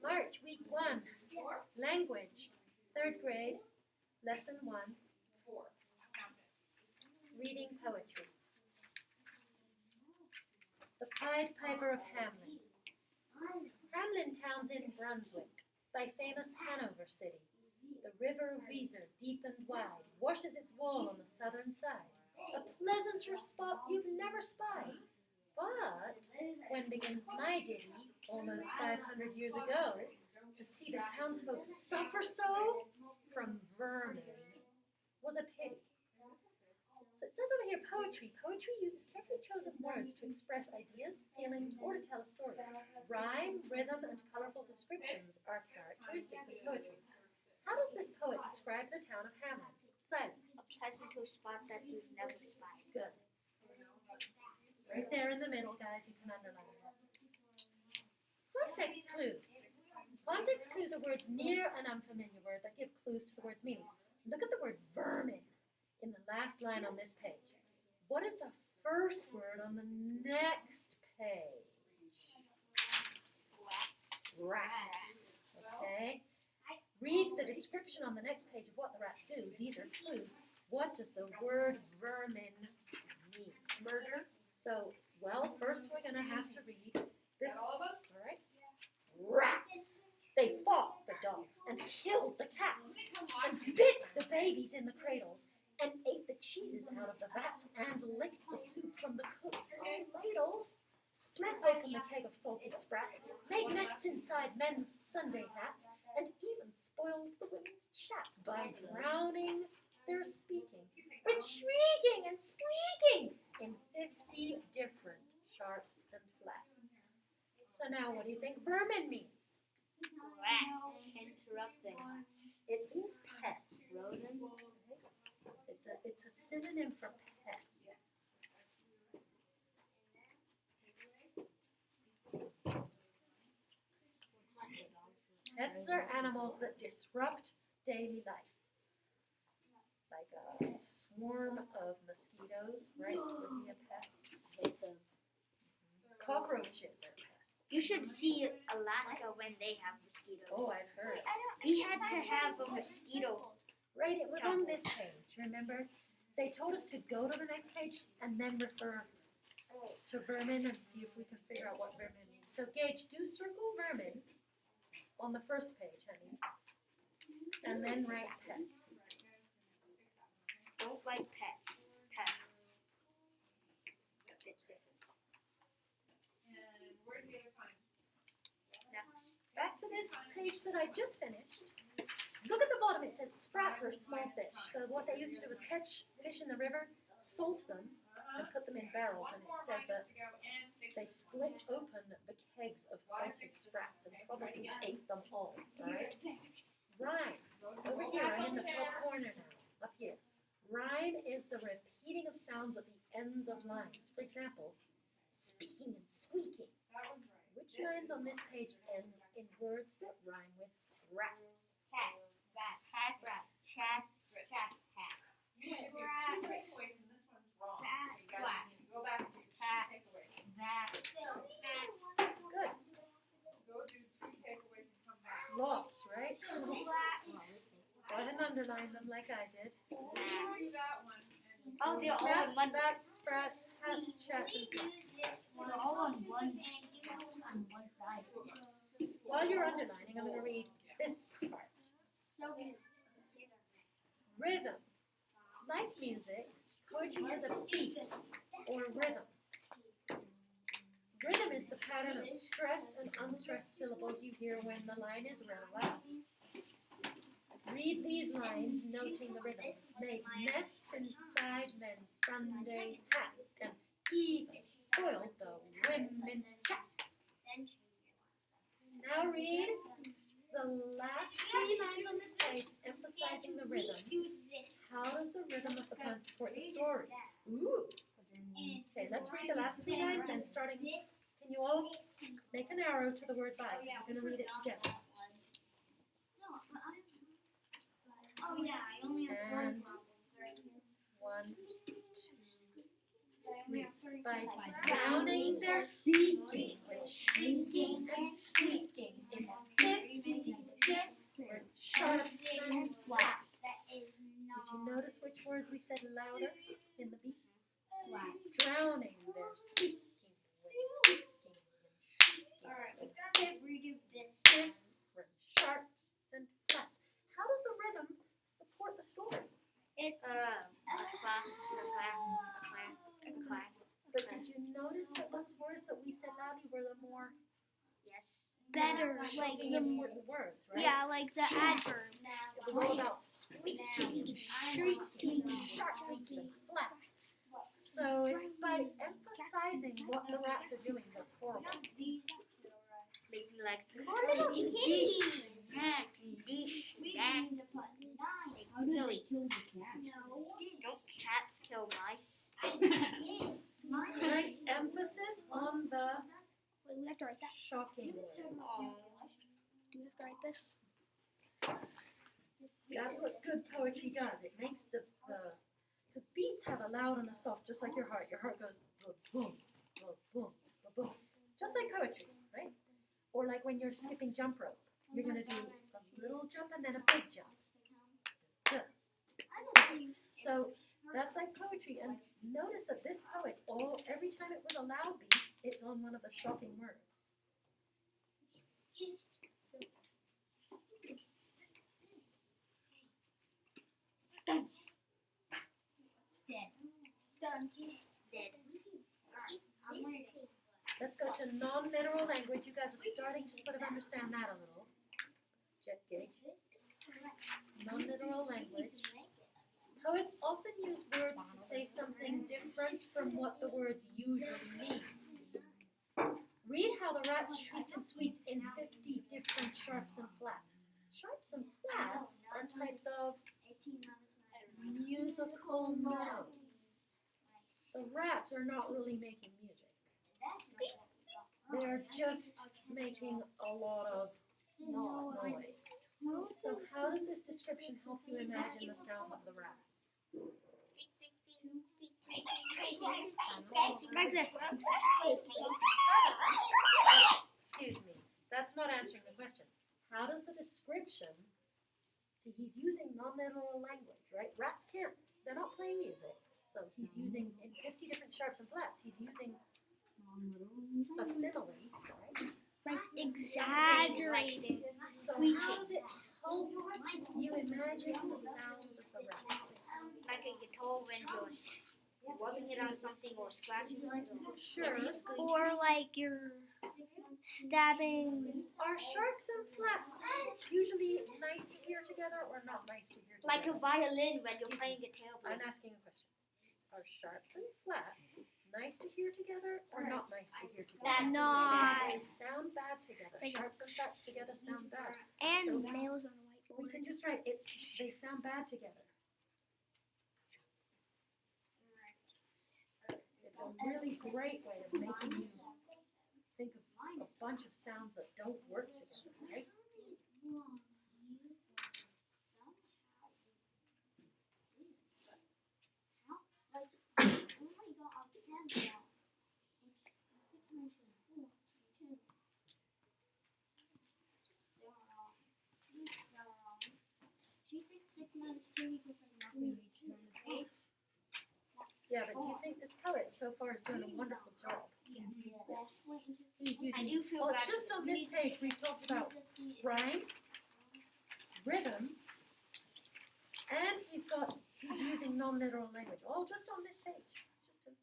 March, week 1, language, 3rd grade, lesson 1, reading poetry. The Pied Piper of Hamelin. Hamelin town's in Brunswick, by famous Hanover city. The river Weser, deep and wide, washes its wool on the southern side. A pleasanter spot you've never spied. But when begins my ditty, almost 500 years ago, to see the townsfolk suffer so from vermin was a pity. So it says over here poetry. Poetry uses carefully chosen words to express ideas, feelings, or to tell a story. Rhyme, rhythm, and colorful descriptions are characteristics of poetry. How does this poet describe the town of Hamelin? Silas. A pleasant spot that you've never spied. Good. Right there in the middle, guys, you can underline that. Context clues. Context clues are words near an unfamiliar word that give clues to the word's meaning. Look at the word vermin in the last line on this page. What is the first word on the next page? Rats. Okay. Read the description on the next page of what the rats do. These are clues. What does the word vermin mean? Murder. So, well, first we're going to have to read this. All right. Rats. They fought the dogs and killed the cats and bit the babies in the cradles and ate the cheeses out of the vats and licked the soup from the cook's own ladles, split open the keg of salted sprats, made nests inside men's Sunday hats, and even spoiled the women's chat by drowning their speaking with shrieking and squeaking in 50 different sharps and flats. So now what do you think vermin means? Rats. Interrupting. It means pests. Rodent. It's a synonym for pests. Pests are animals that disrupt daily life. Like a swarm of mosquitoes, right, would be a pest. Cockroaches are pests. You should see Alaska when they have mosquitoes. Oh, I've heard. We had to have a mosquito. Right, it was on this page, remember? They told us to go to the next page and then refer to vermin and see if we can figure out what vermin means. So, Gage, do circle vermin on the first page, honey. And then write pests. Don't like pets. Pests. And where's the other times? Back to this page that I just finished. Look at the bottom, it says sprats are small fish. So what they used to do was catch fish in the river, salt them, and put them in barrels. And it says that they split open the kegs of salted sprats and probably ate them all, right? Rhyme. Over here, I'm in the top corner now, up here. Rhyme is the repeating of sounds at the ends of lines. For example, speaking and squeaking. Which lines on this page end in words that rhyme with rats? Cats. Rats. Hat. Rats. Cats. Cats. Hats. You should do 2 takeaways and this one's wrong. So you guys need to go back and do 2 takeaways. That. Good. Go do 2 takeaways and come back. Lots, right? Go ahead and underline them like I did. Do that one. And Oh, they're all in one. Rats, sprats, hats, chats, and flats. They're all on one side. While you're underlining, I'm going to read this part. Rhythm. Like music, poetry is a beat or rhythm. Rhythm is the pattern of stressed and unstressed syllables you hear when the line is read aloud. Read these lines, noting the rhythm. Made nests inside men's Sunday hats and even spoiled the women's chats. Now read the last 3 lines on this page, emphasizing the rhythm. How does the rhythm of the poem support the story? Ooh. Okay, let's read the last 3 lines then, starting. Can you all make an arrow to the word by? We're going to read it together. Oh yeah, I only have And 1, 2, 3. By drowning their speaking with shrieking and squeaking in 50 different sharps and flats. That is Did you not notice which words we said louder in the beat? flat. Drowning, they're speaking with squeaking and shrieking. Alright, with let's redo this. different sharps and flats. How does the rhythm support the story? It's But did you notice that those words that we said loudly were the more better, like shocking, the more, important words, right? yeah, like the adverbs. It was all about squeaking and shrieking, sharps and flats. So it's by emphasizing what the rats are doing that's horrible. Making like Little kitties. Don't cats kill mice? Like emphasis on the Wait, we have to write that. shocking words. Do we have to write this? That's what good poetry does. It makes the because beats have a loud and a soft, just like your heart. Your heart goes boom, boom, boom, boom, boom, just like poetry, right? Or like when you're skipping jump rope, you're gonna do a little jump and then a big jump. So that's like poetry. And notice that this poet, every time it was a loud beat, it's on one of the shocking words. Let's go to non-literal language. You guys are starting to sort of understand that a little. Jet gauge. Non-literal language. Poets often use words to say something different from what the words usually mean. Read how the rats shrieked and squeaked in 50 different sharps and flats. Sharps and flats are types of musical notes. The rats are not really making music. They're just making a lot of noise. So how does this description help you imagine the sounds of the rats? Like this. Excuse me, that's not answering the question. How does the description, see he's using non-literal language, right? Rats can't, they're not playing music. So he's using, in 50 different sharps and flats, he's using a simile, right? Like exaggerated. So how does it help you imagine the sounds of the rats? Like a guitar when you're rubbing it on something or scratching it. Sure. Or like you're stabbing. Are sharps and flats usually nice to hear together or not nice to hear together? Like a violin when you're playing a tailboard. I'm asking a question. Are sharps and flats nice to hear together or not nice to hear together? Not. They sound bad together. Sharps and flats together sound bad. And So nails on a we whiteboard. can just write they sound bad together. It's a really great way of making you think of a bunch of sounds that don't work together, right? She thinks 6 minus 2 equals like nothing. Yeah, but do you think this poet so far is doing a wonderful job? He's I using, do feel bad. just on this page we've talked about rhyme, rhythm, and he's using non-literal language, all just on this page, just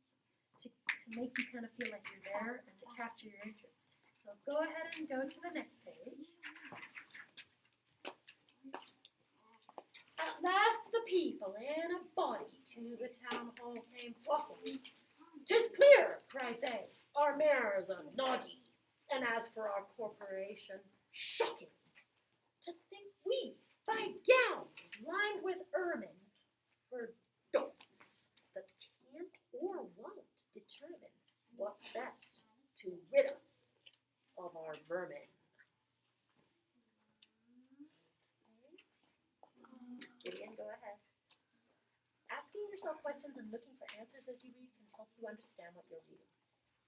to make you kind of feel like you're there and to capture your interest. So go ahead and go to the next page. At last the people in a body to the town hall came flocking. "'Tis clear," cried they, "our mayors are naughty, and as for our corporation, shocking. To think we buy gowns lined with ermine for dolts that can't or won't determine what's best to rid us of our vermin." Gideon, go ahead. Asking yourself questions and looking for answers as you read can help you understand what you're reading.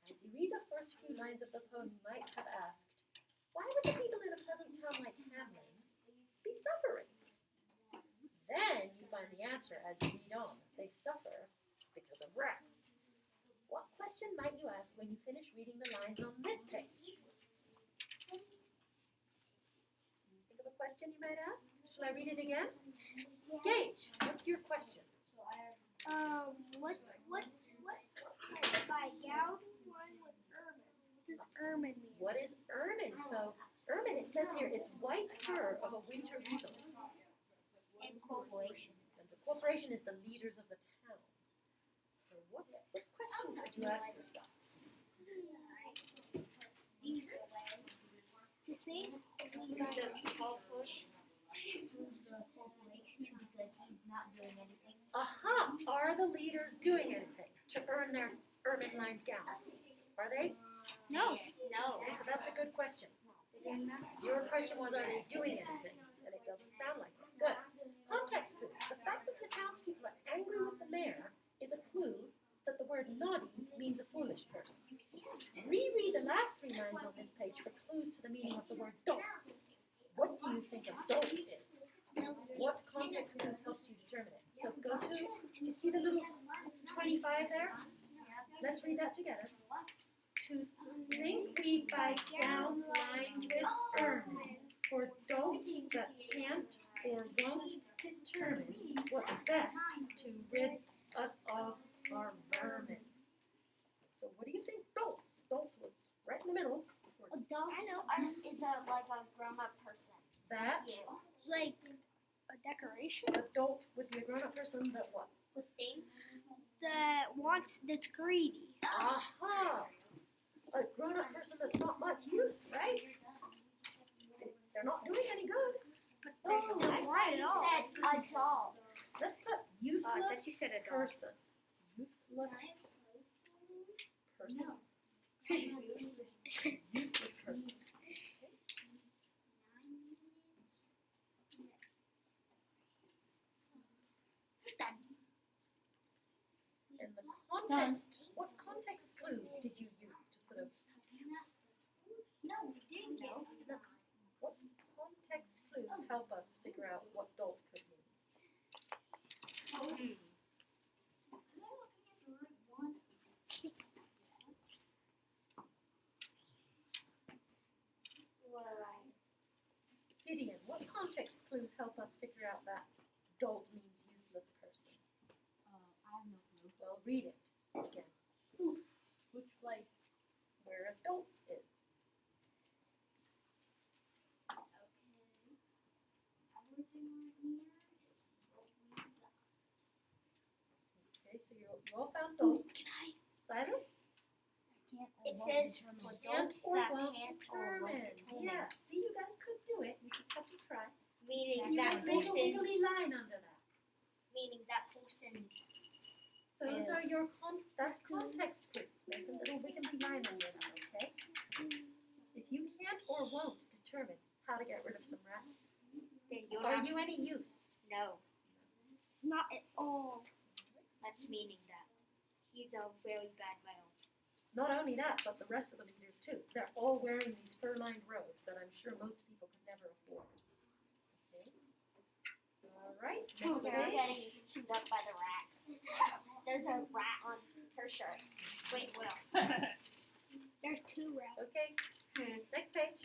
As you read the first few lines of the poem, you might have asked, Why would the people in a pleasant town like Hamlin be suffering? Then you find the answer as you read on. They suffer because of rats. What question might you ask when you finish reading the lines on this page? Think of a question you might ask? Shall I read it again? Gage, what's your question? What by Gowden one was ermine? What does ermine mean? What is ermine? So, ermine, it says here, it's white fur of a winter weasel. And corporation. And the corporation is the leaders of the town. So what question could you ask yourself? The thing Who's the corporation? Who's the corporation because he's not doing anything? Aha! Are the leaders doing anything to earn their ermine-lined gowns? Are they? No. No. Okay, so that's a good question. Your question was, are they doing anything? And it doesn't sound like it. Good. Context clues. The fact that the townspeople are angry with the mayor is a clue that the word naughty means a foolish person. Reread the last 3 lines on this page for clues to the meaning of the word dolt. What do you think a dolt is? What context clues helps you determine it? So go to, you see the little 25 there? Let's read that together. To think we buy gowns lined with ermine for dolts that can't or won't determine what's best to rid us of our vermin. So what do you think dolts? Dolts was right in the middle. Adult is like a grown-up person. That Like a decoration adult would be a grown-up person that what? The thing. that's greedy. Aha! A grown-up person that's not much use, right? They're not doing any good. They're still right You off. said adult. Let's put useless you said adult. person. Useless person. Useless person. And the context, what context clues did you use to sort of, No, we didn't get what context clues help us figure out what dolt could mean? Gideon, what context clues help us figure out that dolt means useless person? I have no clue. Well, read it again. Which place? Where adults is. Okay, so you all found dolts. Silas? It says Can't adults or that won't can't or won't determine. determine. Yeah, see, you guys could do it. You just have to try. Meaning You that just make a person. wiggly line under that. Meaning that person. Those are your that's context clues. Make a little wiggly line under that, okay? If you can't or won't determine how to get rid of some rats, Then you're are not. you any use? No. Not at all. That's meaning that he's a very bad male. Not only that, but the rest of the leaders too. They're all wearing these fur-lined robes that I'm sure most people could never afford. Okay. All right. Next They're page. getting chewed up by the rats. There's a rat on her shirt. Wait, Will. There's 2 rats. Okay. Next page.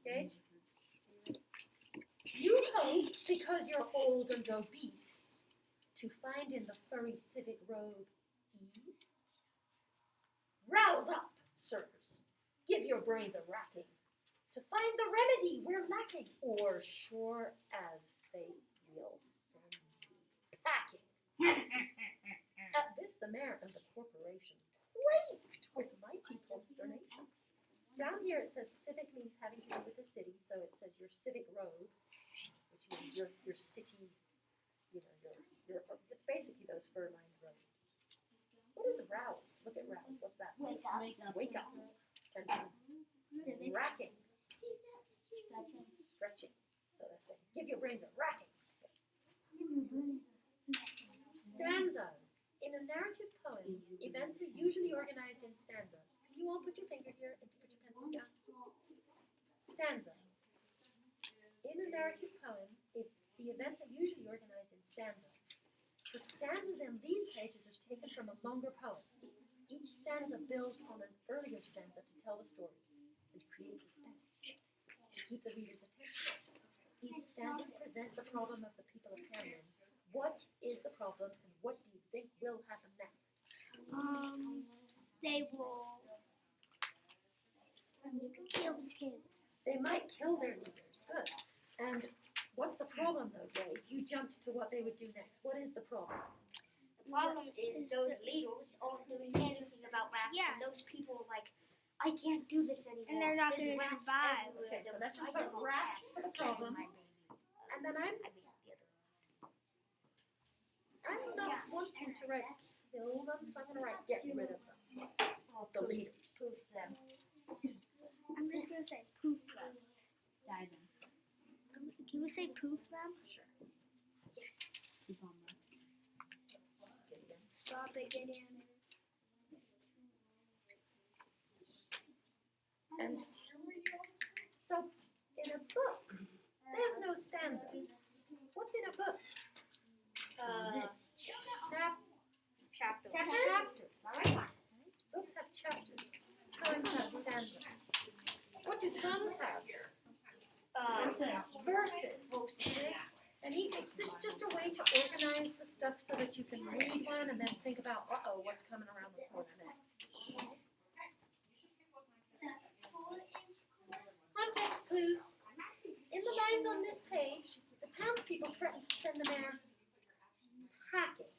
Okay. You hope, because you're old and obese, to find in the furry civic robe ease. Rouse up, sirs. Give your brains a racking. To find the remedy we're lacking, or sure as fate will send you packing. At this, the mayor and the corporation quaked with mighty consternation. Down here it says civic means having to do with the city, so it says your civic robe, which means your city, you know, your it's basically those fur-lined robes. What is rouse? Look at rouse. What's that? Wake up. Wake up. And racking. Stretching. So they're saying, give your brains a racking. Stanzas. In a narrative poem, events are usually organized in stanzas. Can you all put your finger here and put your pencils down? stanzas. In a narrative poem, the events are usually organized in stanzas. The stanzas in these pages are taken from a longer poem. Each stanza builds on an earlier stanza to tell the story and create suspense to keep the reader's attention. These stanzas present the problem of the people of Hamelin. What is the problem, and what do you think will happen next? They will kill the kid. They might kill their leaders. Good. And what's the problem, though, Dave? You jumped to what they would do next. What is the problem? The problem is those leaders aren't doing anything about rats. Yeah. And those people are like, I can't do this anymore. And they're not There's gonna rats survive. everywhere. Okay, so let's just I put don't rats care. for the problem. And then I'm the other. not wanting to write kill them, so I'm going to write get rid of them. The leaders. Proof them. I'm just gonna say poof them. Die them. Can we say poof them? Sure. Yes. Stop it, Gideon. And so in a book, there's no stanzas. What's in a book? Chapter. Chapters. Right? Books have chapters. Poems have stanzas. What do songs have? Verses. Okay? And this is just a way to organize the stuff so that you can read one and then think about, what's coming around the corner next. Context clues. In the lines on this page, the townspeople threatened to send the mayor packing.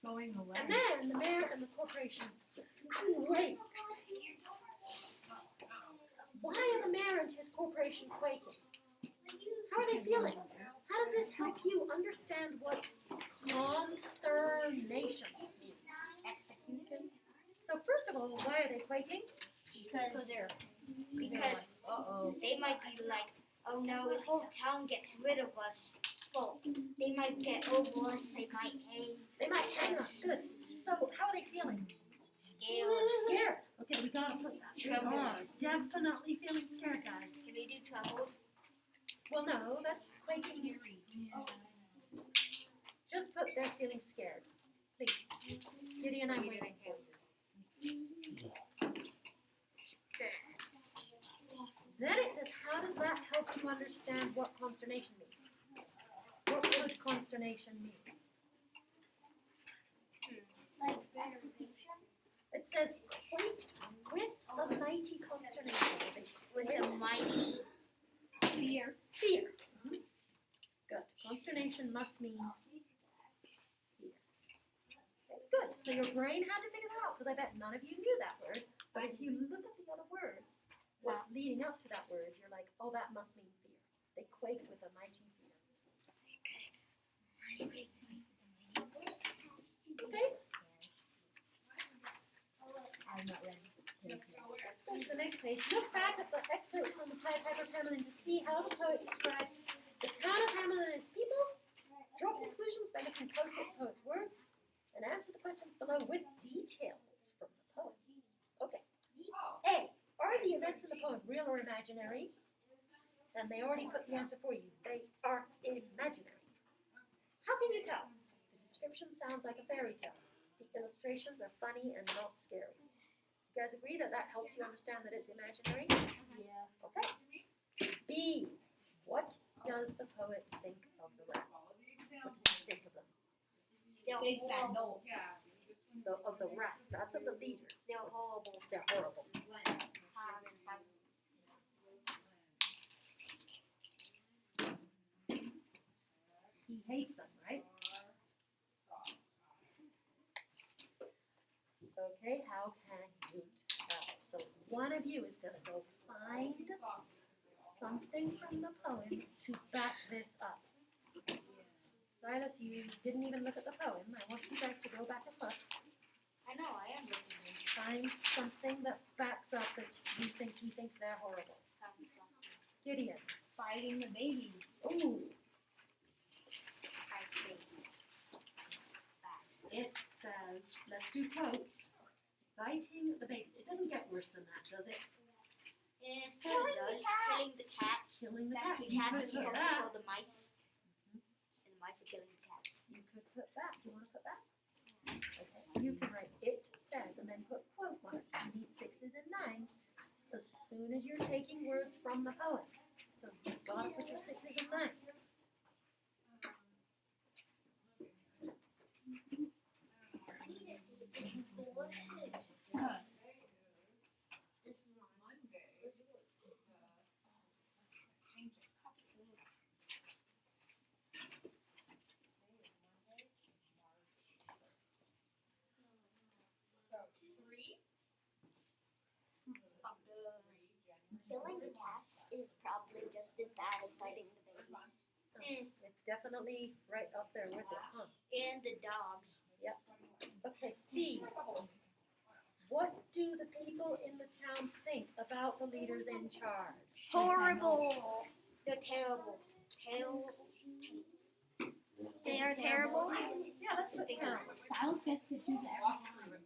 Going away. And then the mayor and the corporation quaked. Why are the mayor and his corporation quaking? How are they feeling? How does this help you understand what consternation means? Execution. So first of all, why are they quaking? Because Uh-oh. they might be like, oh no, if whole town gets rid of us, well, they might get over us, they might hang. They might hang us. Good. So how are they feeling? Scales. Scared. Okay, we gotta put that. They Tremble. are definitely feeling scared, guys. Can we do trembled? Well, no, that's quaking. Just put they're feeling scared. Please. Gideon, I'm waiting for you. Then it says, how does that help you understand what consternation means? What would consternation mean? It says, quaked with a mighty consternation. With a mighty fear. Fear. Mhm. Good. Consternation must mean fear. Okay, good. So your brain had to figure that out because I bet none of you knew that word. But if you look at the other words, what's leading up to that word, you're like, oh, that must mean fear. They quaked with a mighty fear. Okay? I'm not ready. Let's go to the next page. Look back at the excerpt from the Pied Piper of Hamelin to see how the poet describes the town of Hamelin and its people. Draw conclusions by looking closely at the poet's words and answer the questions below with details from the poet. Okay. A. Are the events in the poem real or imaginary? And they already put the answer for you. They are imaginary. How can you tell? The description sounds like a fairy tale. The illustrations are funny and not scary. You guys agree that that helps you understand that it's imaginary? Yeah. Okay. B. What does the poet think of the rats? What does he think of them? They're Big fat horrible. no. Of the rats. That's of the leaders. They're horrible. They're horrible. He hates them, right? Okay, how can you tell? So one of you is going to go find something from the poem to back this up. Silas, you didn't even look at the poem. I want you guys to go back and look. I know, I am looking at it. Find something that backs up that you think he thinks they're horrible. Gideon. Fighting the babies. Ooh, I think. it says, let's do quotes. Biting the babies. It doesn't get worse than that, does it? And so it does. Killing the cats. Killing the The cats. cats You are could supposed put to that. kill the mice. And the mice are killing the cats. You could put that. Do you want to put that? Okay. You can write it says and then put quote marks. You need sixes and nines as soon as you're taking words from the poem. So you've got to put your sixes and nines. Killing the cats is probably just as bad as fighting the babies. It's definitely right up there with it, huh? And the dogs. Okay, C. What do the people in the town think about the leaders in charge? Horrible. They're terrible. Terrible. They are terrible. Yeah, let's put terrible. Walk through it with him as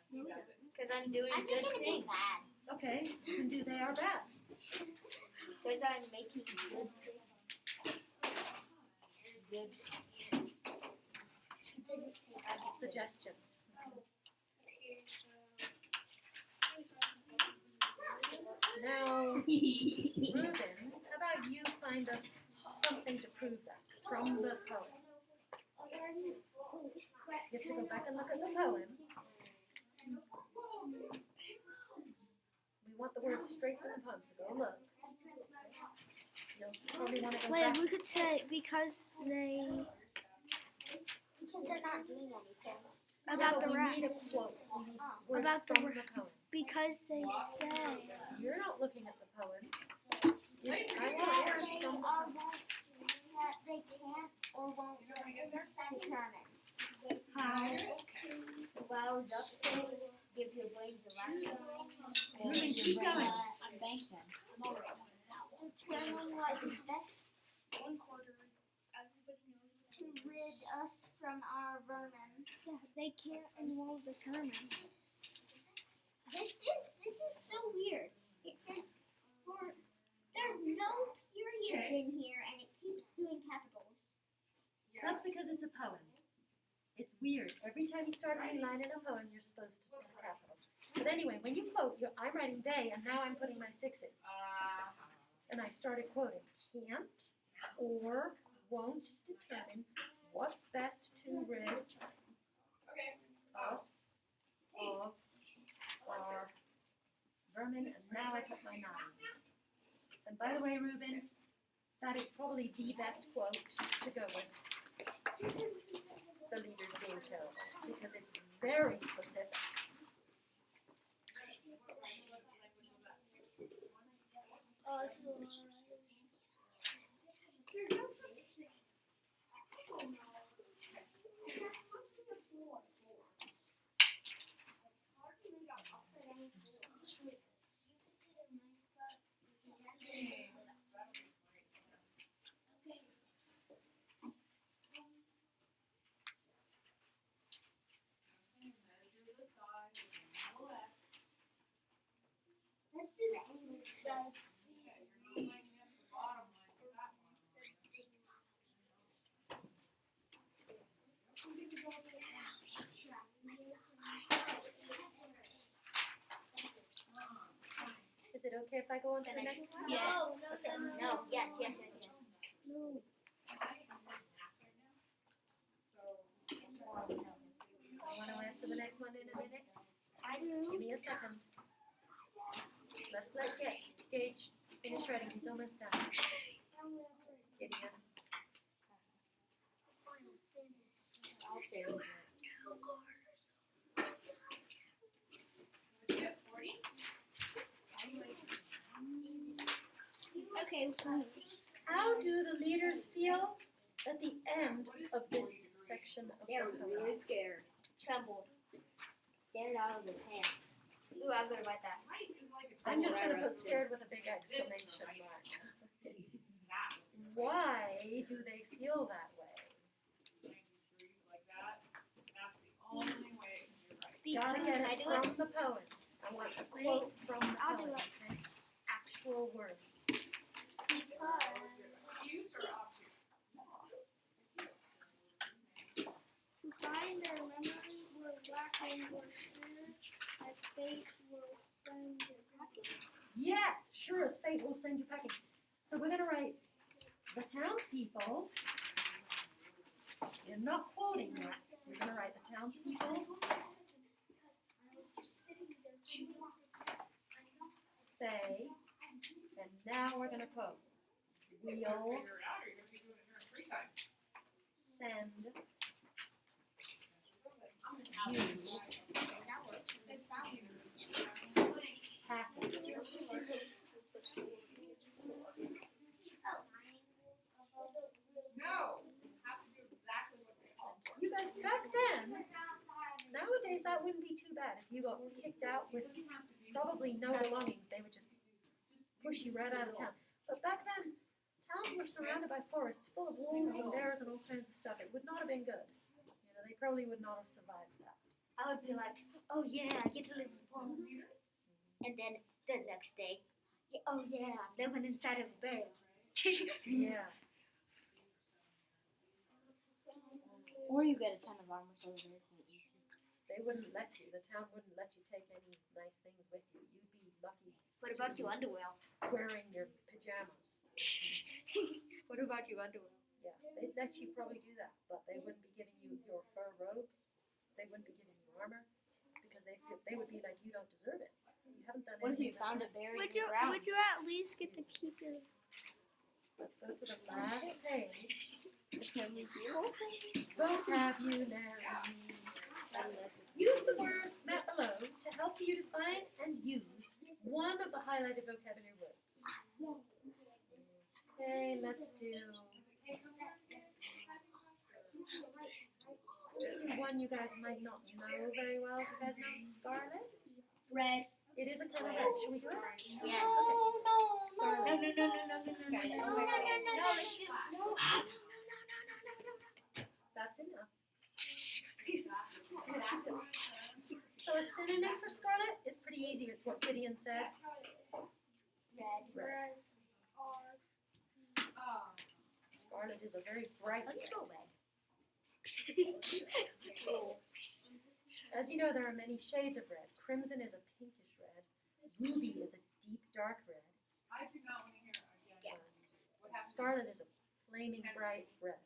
he does it. Because I'm doing I'm just good gonna be things. bad. Okay, you can do they are bad. Because I'm making good things. Good. Suggestions. Now, Reuben, how about you find us something to prove that from the poem? You have to go back and look at the poem. We want the words straight from the poem, so go look. You'll probably want to go back. Wait, we could say because they Because they're not doing anything. about but the we need a rats. quote. We need words About the from ra- the poem. Because they say You're not looking at the poem. I want That words they from the are poem. that they can't or won't determine. Well, ducks give your brains a lifetime. Ruben, keep going. Determine what is best to rid us from our vermin. they can't and won't determine. This is so weird. It says there's no periods in here and it keeps doing capitals. That's because it's a poem. It's weird. Every time you start a new line in a poem, you're supposed to put a capital. But anyway, when you quote, I'm writing they, and now I'm putting my sixes. And I started quoting. Can't or won't determine what's best to rid us of our vermin, and now I put my nines. And by the way, Reuben, that is probably the best quote to go with the leaders being terrible, because it's very specific. Let's do the English side. Is it okay if I go on to the next one? Yes. Okay. No. Yes. I want to answer the next one in a minute. I do. Give me a second. Let's let Gage finish writing. He's almost done. Gideon. Okay, How do the leaders feel at the end of this section of the They're poem? really scared. Trembled. Scared out of their pants. Ooh, I'm gonna write that. I'm just going to put scared with a big exclamation mark. Why do they feel that way? Gotta get because it from the poem. I want a quote from the I'll do poem. it. Okay? actual words? Cutes or objects? To find their memories were black and were sure as fate will send their package. Yes, sure as fate will send you packing. So we're going to write the townspeople. You're not quoting yet. We're going to write the townspeople say, and now we're going to quote. We'll We'll figure it out, or you're gonna be doing it during free time. send you package. No, you have to do exactly what they call. You guys, back then, nowadays that wouldn't be too bad. If you got kicked out with probably no belongings, they would just push you right out of town. But back then, towns were surrounded by forests full of wolves and bears and all kinds of stuff. It would not have been good. You know, they probably would not have survived that. I would be like, oh yeah, I get to live with wolves. And then the next day, yeah, oh yeah, I'm living inside of a bear. Yeah. Or you get a ton of armor so the bear can't eat you. They wouldn't let you. The town wouldn't let you take any nice things with you. You'd be lucky What about your underwear? wearing your pajamas. What about your underwear? Yeah, they'd let you probably do that, but they wouldn't be giving you your fur robes. They wouldn't be giving you armor because they would be like, you don't deserve it. You haven't done What if you anything. found a bear in Would the you ground? at least get to keep your Let's go to the last page. Vocabulary. Vocabulary. Use the word map below to help you define and use one of the highlighted vocabulary words. Okay, let's do one you guys might not know very well. Do you guys know scarlet? Red. It is a color red. Should we do it? Yes. Scarlet. That's enough. So a synonym for scarlet is pretty easy. It's what Gideon said. Red. Red. Scarlet is a very bright red. As you know, there are many shades of red. Crimson is a pinkish red. Ruby is a deep dark red. I do not want to hear it again. What happened? Scarlet is a flaming bright red.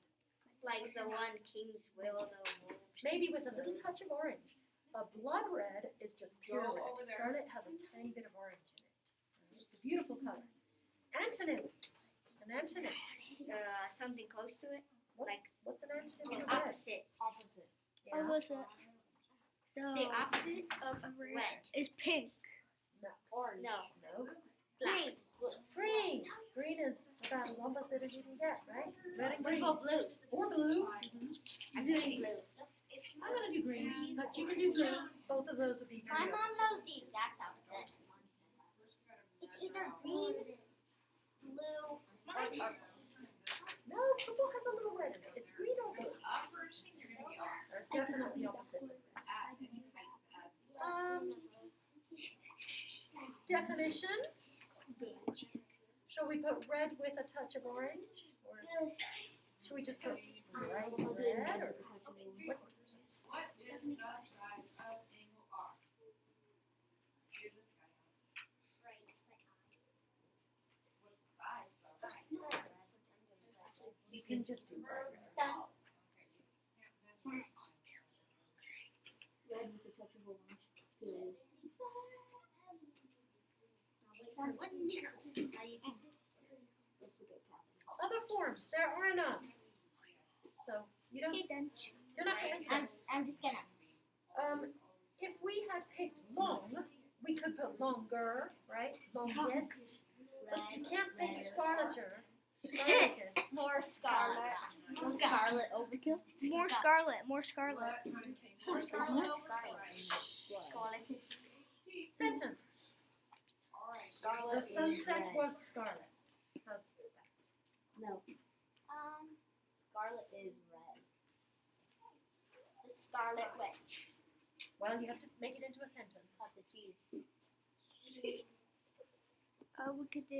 Like the one Kings will know. Maybe with a little touch of orange. A blood red is just pure Go red. over there. Scarlet has a tiny bit of orange in it. It's a beautiful color. Antonyms. An antonym. Something close to it. What's an antonym The to red? opposite. Yeah. opposite? So The opposite of red. is pink. Orange. No. No. Black. Green. Green is about as opposite as you can get, right? Red and What green. about blue? Or blue. I'm doing blue. I'm gonna do green, but you can do blue. Both of those would be My very mom opposite. knows the exact opposite. It's either green, blue, or purple. No, purple has a little red in it. It's green or blue. They're definitely opposite. Definition. Shall we put red with a touch of orange? Or should we just put bright red? Or what? What is the size of angle R? Figure this guy out. What's the size though? You can just do bright red. Red with a touch of orange. Good. Other forms, there are none. So you don't Okay then. have to answer. I'm just gonna. If we had picked long, we could put longer, right? Longest. But you can't say scarleter. Scarleter. More scarlet. More scarlet overkill? More scarlet. More scarlet. More scarlet. Scarlet. Sentence. The Scarlet is sunset red. was scarlet. How's that? No. Scarlet is red. The scarlet witch. Well, you have to make it into a sentence. Cut the cheese. We could do.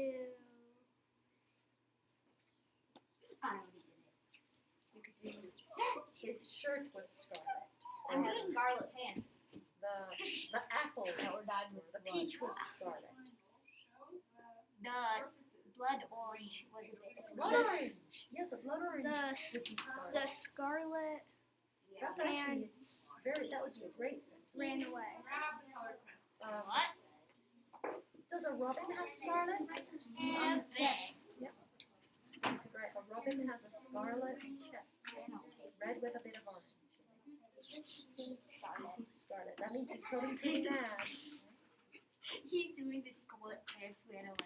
You could do his shirt was scarlet. I'm doing scarlet pants. The apple Or dyed or with the blood. peach was scarlet. The blood orange was a bit. Blood The s- orange. Yes, a blood orange The would be scarlet. the scarlet That's actually pants that would be a great sentence. ran away. Grab the colored pencil. Does a robin have scarlet? Right, a robin has a scarlet chest, red with a bit of orange. He's scarlet. That means he's probably pretty mad. He's doing the scarlet pants ran away.